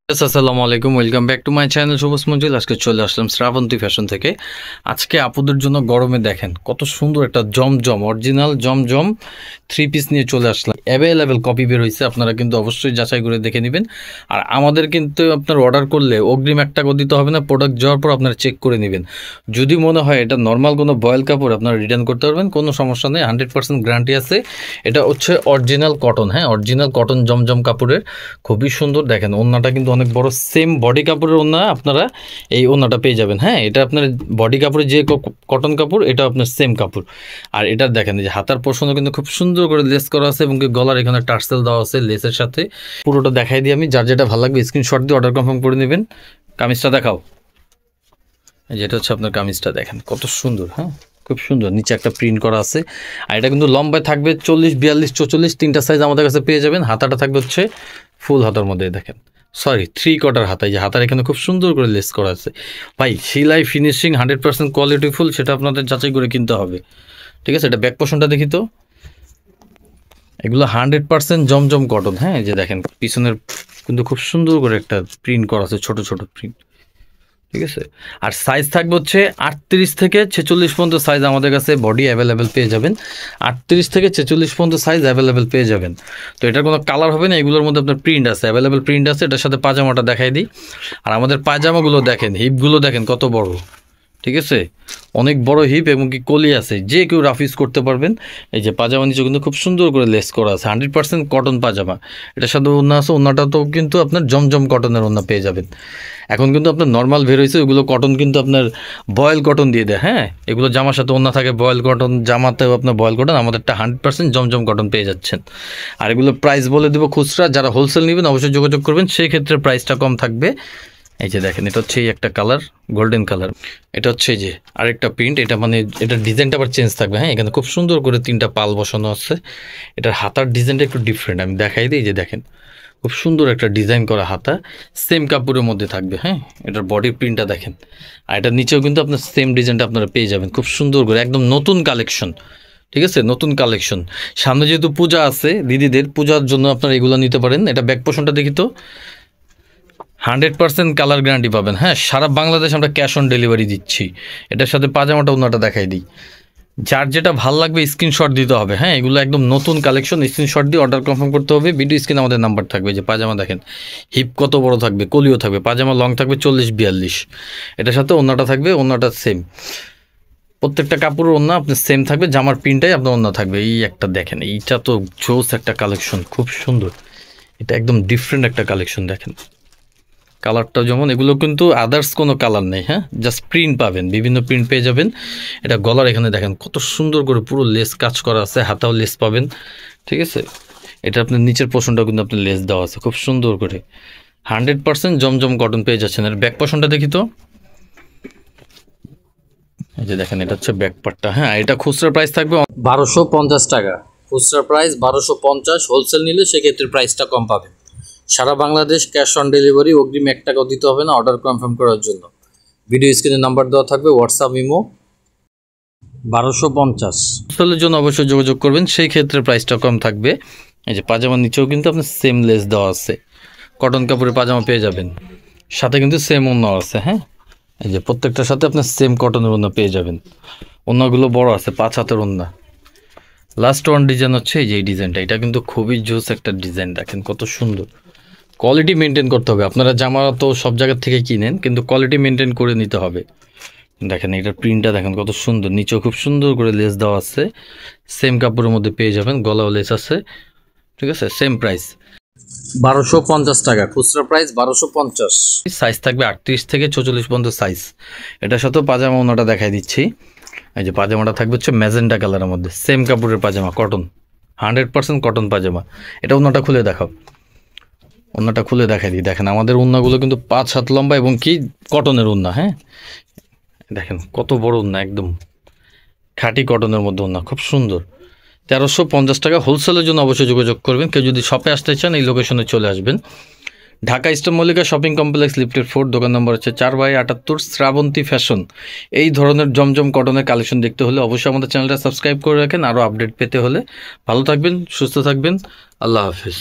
আসসালামু আলাইকুম, welcome back to my channel Shubhos Manzil. আজকে চলে আসলাম শ্রাবন্তী ফ্যাশন থেকে। আজকে আপুদের জন্য গরমে দেখেন কত সুন্দর একটা জমজম অরিজিনাল জমজম 3 পিস নিয়ে চলে আসলাম। অ্যাভেলেবেল কপি বের হয়েছে, আপনারা কিন্তু অবশ্যই যাচাই করে দেখে নেবেন। আর আমাদের কিন্তু আপনার অর্ডার করলে অগ্রিম 1 টাকা দিতে হবে না, প্রোডাক্ট যাওয়ার পর আপনারা চেক করে নেবেন। যদি মনে হয় এটা নর্মাল কোনো বয়েল কাপড়, আপনারা রিটার্ন করতে পারবেন, কোনো সমস্যা নেই, 100% গ্যারান্টি আছে। এটা হচ্ছে অরিজিনাল কটন, হ্যাঁ অরিজিনাল কটন জমজম কাপড়ের, খুবই সুন্দর। দেখেন ওন্নাটা কিন্তু অনেক বড়, সেম বডি কাপড়ের ওন্না আপনারা এই ওন্নাটা পেয়ে যাবেন। হ্যাঁ এটা আপনার বডি কাপড়ের যে কটন কাপড়, এটা আপনার সেম কাপড়। আর এটা দেখেন যে হাতার পোর্শনও কিন্তু খুব সুন্দর করে লেস করা আছে এবং গলার এখানে টার্সেল দেওয়া আছে লেসের সাথে। পুরোটা দেখাই দিই আমি, যার যেটা ভালো লাগবে স্ক্রিনশট দিয়ে অর্ডার কনফার্ম করে নেবেন। কামিজটা দেখাও, যেটা হচ্ছে আপনার কামিজটা দেখেন কত সুন্দর, হ্যাঁ খুব সুন্দর, নিচে একটা প্রিন্ট করা আছে। আর এটা কিন্তু লম্বায় থাকবে 40, 42, 44 তিনটা সাইজ আমাদের কাছে পেয়ে যাবেন। হাতাটা থাকবে হচ্ছে ফুল হাতার মধ্যে, দেখেন সরি 3/4 হাতায়, যে হাতার এখানে খুব সুন্দর করে লেস করা আছে। ভাই সেলাই ফিনিশিং 100% কোয়ালিটিফুল, সেটা আপনাদের যাচাই করে কিনতে হবে, ঠিক আছে। এটা ব্যাক পোর্শনটা দেখি তো, এগুলো 100% জমজম কটন। হ্যাঁ যে দেখেন পিছনের কিন্তু খুব সুন্দর করে একটা প্রিন্ট করা আছে, ছোট ছোট প্রিন্ট, ঠিক আছে। আর সাইজ থাকবে হচ্ছে 38 থেকে 46 পর্যন্ত সাইজ আমাদের কাছে বডি অ্যাভেলেবেল পেয়ে যাবেন। 38 থেকে 46 পর্যন্ত সাইজ অ্যাভেলেবেল পেয়ে যাবেন। তো এটার কোনো কালার হবে না, এগুলোর মধ্যে আপনার প্রিন্ট আছে, অ্যাভেলেবেল প্রিন্ট আছে। এটার সাথে পাজামাটা দেখাই দিই। আর আমাদের পায়জামাগুলো দেখেন, হিপগুলো দেখেন কত বড়, ঠিক আছে, অনেক বড় হিপ এবং কি কলি আছে, যে কেউ রাফ ইউজ করতে পারবেন। এই যে পাজামা নিচে কিন্তু খুব সুন্দর করে লেস করা আছে, 100% কটন পাজামা। এটার সাথে ওড়না আছে, ওড়নাটা তো কিন্তু আপনার জমজম কটনের ওড়না পেয়ে যাবেন। এখন কিন্তু আপনার নর্মাল বের হয়েছে, ওইগুলো কটন কিন্তু আপনার বয়েল কটন দিয়ে দেয়। হ্যাঁ এগুলো জামার সাথে ওড়না থাকে বয়েল কটন, জামাতেও আপনার বয়েল কটন, আমাদেরটা 100% জমজম কটন পেয়ে যাচ্ছেন। আর এগুলো প্রাইস বলে দেবো খুচরা, যারা হোলসেল নেবেন অবশ্যই যোগাযোগ করবেন, সেই ক্ষেত্রে প্রাইসটা কম থাকবে। এই যে দেখেন এটা হচ্ছে এই একটা কালার, গোল্ডেন কালার। এটা হচ্ছে এই যে আরেকটা প্রিন্ট, এটা মানে এটার ডিজাইনটা আবার চেঞ্জ থাকবে। হ্যাঁ এখানে খুব সুন্দর করে 3টা পাল বসানো আছে। এটার হাতার ডিজাইনটা একটু ডিফারেন্ট, আমি দেখাই দিই। যে দেখেন খুব সুন্দর একটা ডিজাইন করা হাতা, সেম কাপড়ের মধ্যে থাকবে। হ্যাঁ এটার বডির প্রিন্টটা দেখেন, আর এটার নিচেও কিন্তু আপনার সেম ডিজাইনটা আপনারা পেয়ে যাবেন, খুব সুন্দর করে, একদম নতুন কালেকশন, ঠিক আছে, নতুন কালেকশন। সামনে যেহেতু পূজা আছে, দিদিদের পূজার জন্য আপনারা এগুলো নিতে পারেন। এটা ব্যাক পোর্শনটা দেখি তো, 100% কালার গ্যারান্টি পাবেন। হ্যাঁ সারা বাংলাদেশ আমরা ক্যাশ অন ডেলিভারি দিচ্ছি। এটার সাথে পাজামাটা ওনাটা দেখাই দিই, যার যেটা ভালো লাগবে স্ক্রিনশট দিতে হবে। হ্যাঁ এগুলো একদম নতুন কালেকশন, স্ক্রিনশট দিয়ে অর্ডার কনফার্ম করতে হবে। ভিডিও স্ক্রিনে আমাদের নাম্বার থাকবে। যে পাজামা দেখেন হিপ কত বড় থাকবে, কলিও থাকবে, পাজামা লং থাকবে 40, 42। এটার সাথে ওনাটা থাকবে, ওনাটা সেম, প্রত্যেকটা কাপড়ের ওন্না আপনার সেম থাকবে, জামার প্রিন্টটাই আপনার ওন্না থাকবে। এই একটা দেখেন, এইটা তো জোস একটা কালেকশন, খুব সুন্দর, এটা একদম ডিফারেন্ট একটা কালেকশন। দেখেন কালারটাও যেমন, এগুলো কিন্তু আদার্স কোনো কালার নেই। হ্যাঁ জাস্ট প্রিন্ট পাবেন, বিভিন্ন প্রিন্ট পেয়ে যাবেন। এটা গলার এখানে দেখেন কত সুন্দর করে পুরো লেস কাজ করা আছে, হাতাও লেস পাবেন, ঠিক আছে। এটা আপনার নিচের পোর্শনটাও কিন্তু আপনার লেস দেওয়া আছে খুব সুন্দর করে, 100% জমজম কটন পেয়ে যাচ্ছেন। এর ব্যাক পোর্শনটা দেখি তো, এই যে দেখেন এটা হচ্ছে ব্যাক পার্টটা। হ্যাঁ এটা খুচরা প্রাইস থাকবে 1250 টাকা, খুচরা প্রাইস 1250, হোলসেল নিলে সেক্ষেত্রে প্রাইসটা কম পাবেন। সারা বাংলাদেশ ক্যাশ অন ডেলিভারি, অগ্রিম 1 টাকাও দিতে হবে না অর্ডার কনফার্ম করার জন্য। ভিডিও স্ক্রিনে নাম্বার দেওয়া থাকবে, হোয়াটসঅ্যাপ ইমো। 1250 হোলসেলের জন্য অবশ্যই যোগাযোগ করবেন, সেই ক্ষেত্রে প্রাইসটা কম থাকবে। এই যে পাজামার নিচেও কিন্তু আপনার সেম লেস দেওয়া আছে, কটন কাপড়ের পাজামা পেয়ে যাবেন, সাথে কিন্তু সেম ওড়না আছে। হ্যাঁ এই যে প্রত্যেকটার সাথে আপনার সেম কটনের ওড়না পেয়ে যাবেন। ওড়নাগুলো বড় আছে, 5 হাতের ওড়না। লাস্ট ওয়ান ডিজাইন হচ্ছে এই যে এই ডিজাইনটা, এটা কিন্তু খুবই জোস একটা ডিজাইন, দেখেন কত সুন্দর। কোয়ালিটি মেনটেন করতে হবে, আপনারা জামা তো সব জায়গা থেকে কিনেন, কিন্তু কোয়ালিটি মেনটেন করে নিতে হবে। দেখেন এটার প্রিন্টটা দেখেন কত সুন্দর, নিচেও খুব সুন্দর করে লেস দেওয়া আছে, সেম কাপড়ের মধ্যে পেয়ে যাবেন, গলাও লেস আছে, ঠিক আছে। সেম প্রাইস 1250 টাকা, খুচরা প্রাইস 1250। সাইজ থাকবে 38 থেকে 44 পর্যন্ত সাইজ। এটার সাথেও পাজামা ওনাটা দেখাই দিচ্ছি। এই যে পাজামাটা থাকবে হচ্ছে ম্যাজেন্টা কালারের মধ্যে, সেম কাপড়ের পাজামা, কটন, 100% কটন পাজামা। এটা ওনাটা খুলে দেখাও, ওন্নাটা খুলে দেখাই দিই। দেখেন আমাদের ওন্নাগুলো কিন্তু 5 হাত লম্বা এবং কি কটনের ওন্না। হ্যাঁ দেখেন কত বড় ওন্না, একদম খাঁটি কটনের মধ্যে ওন্না, খুব সুন্দর। 1350 টাকা, হোলসেলের জন্য অবশ্যই যোগাযোগ করবেন। কেউ যদি শপে আসতে চান এই লোকেশনে চলে আসবেন, Dhaka eastern Mallika shopping complex, lifted 4, দোকান নম্বর হচ্ছে 4/78, শ্রাবন্তী ফ্যাশন। এই ধরনের জমজম কটনের কালেকশন দেখতে হলে অবশ্যই আমাদের চ্যানেলটা সাবস্ক্রাইব করে রাখেন। আরও আপডেট পেতে হলে ভালো থাকবেন, সুস্থ থাকবেন, আল্লাহ হাফিজ।